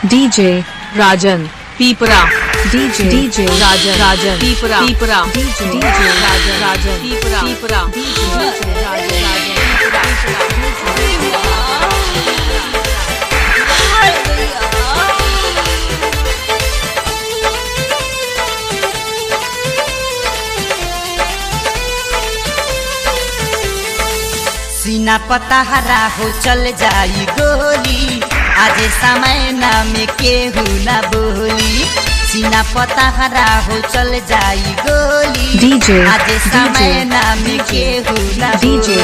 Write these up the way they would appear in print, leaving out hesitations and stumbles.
DJ Rajan Pipara DJ Rajan Pipara DJ Rajan Pipara DJ Rajan सीना पता हरा हो चल जाई गोली, आज समय नाम केहू ना बोली। सीना पता हरा हो चल जाई गोली, आज समय नाम केहू ना बोली।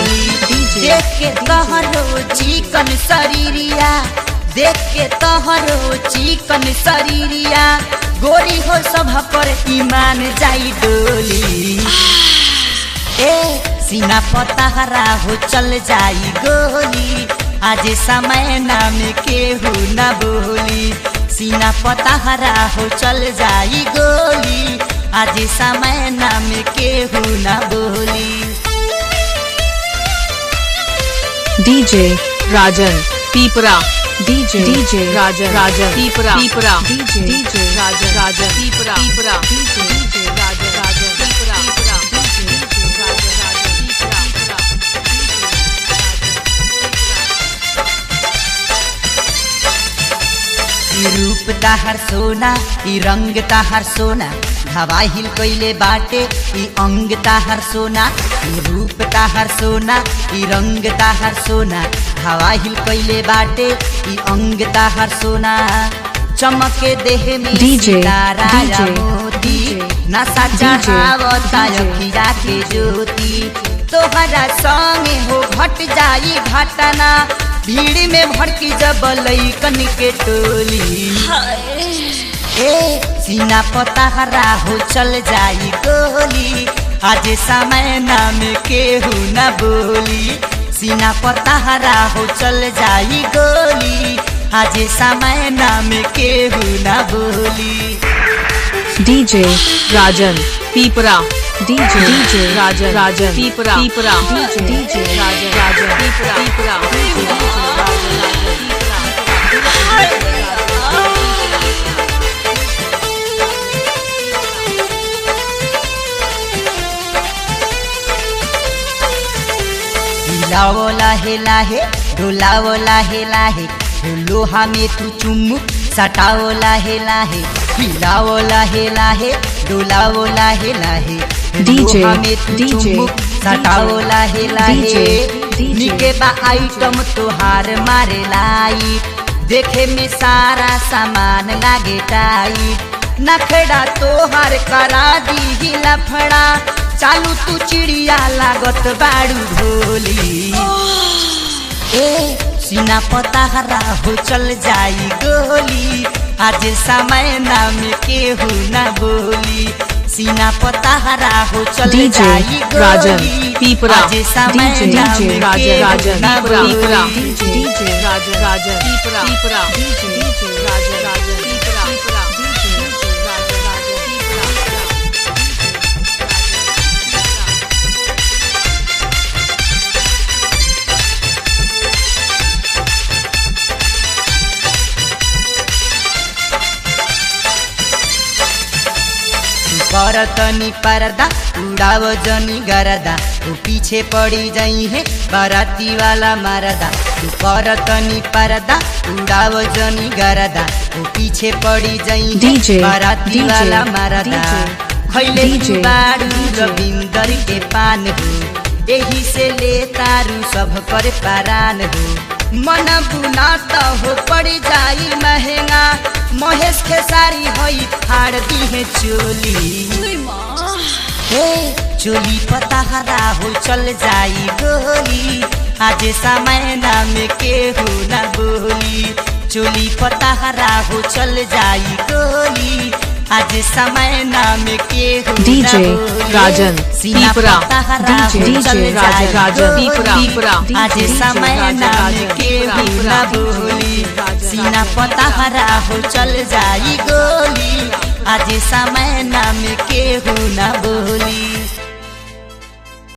देख के तोहरो चिकन शरीरिया, देख के तोहरो चिकन शरीरिया, गोरी हो सब पर ईमान जाई डोली। सीना पता हरा हो चल जाई गोली, आज समय नाम केहू ना बोली। सीना पता हरा हो चल जाई गोली, आज समय नाम केहू ना बोली। DJ Rajan Pipara DJ Rajan Pipara DJ Rajan Pipara DJ Rajan Pipara। रूप ताहर सोना, ई रंग ताहर सोना, हवा हिल कोइले बाटे ई अंग ताहर सोना। ई रूप ताहर सोना, ई रंग ताहर सोना, हवा हिल कोइले बाटे ई अंग ताहर सोना। चमके देह में सितारा मोती, नशा चढ़ावता अखिया के ज्योति। तोहरा संगे हो घट जाई घटना, भीड़ में भड़की जब लइकन के टोली। सीना पता हरा हो चल जाई गोली, आज समय नाम केहू ना बोली। सीना पता हरा हो चल जाई गोली, आज समय नाम केहू ना बोली। DJ Rajan Pipara DJ Rajan Pipara DJ Rajan Pipara। हिलाओ लाहे लाहे, डोलाओ लाहे लाहे, लोहा में तू चुम्मुक सटाओ लाहे लाहे। हिलाओ लाहे लाहे, डोलाओ लाहे लाहे, लोहा में तू चुम्मुक सटाओ लाहे लाहे। निके बा आइटम तोहार मारे लाई, देखे में सारा सामान लागे टाइट। नखड़ा तोहार करा दी लफड़ा, चालू तू चिड़िया लागत बाड़ू भोली। सीना पता हरा हो चल जाई गोली, आज समय नाम केहू ना बोली। सीना पता हरा हो चल जाई गोली, आज समय नाम केहू ना बोली। DJ Rajan करतनी पर्दा उड़ाव जनी गरदा, तू पीछे पड़ी जाई है बाराती वाला मरदा। तू करतनी पर्दा उड़ाव जनी गरदा, तू पीछे पड़ी जाई है बाराती वाला मरदा। खैले बाड़ू रविंदर के पान हो, यही से ले तारू सब कर परान हो। मन बुनाता हो पड़ जाई महंगा, महेश के सारी होई फाड़ दी है चोली। चोली पता हरा हो चल जाई गोली, आज समय नाम केहू ना बोली। चोली पता हरा हो चल जाई गोली, आज समय नाम केहू ना DJ बोली। Rajan Pipara DJ Rajan Pipara आज समय नाम केहू ना बोली। सीना पता हरा हो चल जाई गोली, आज समय नाम केहू ना बोली।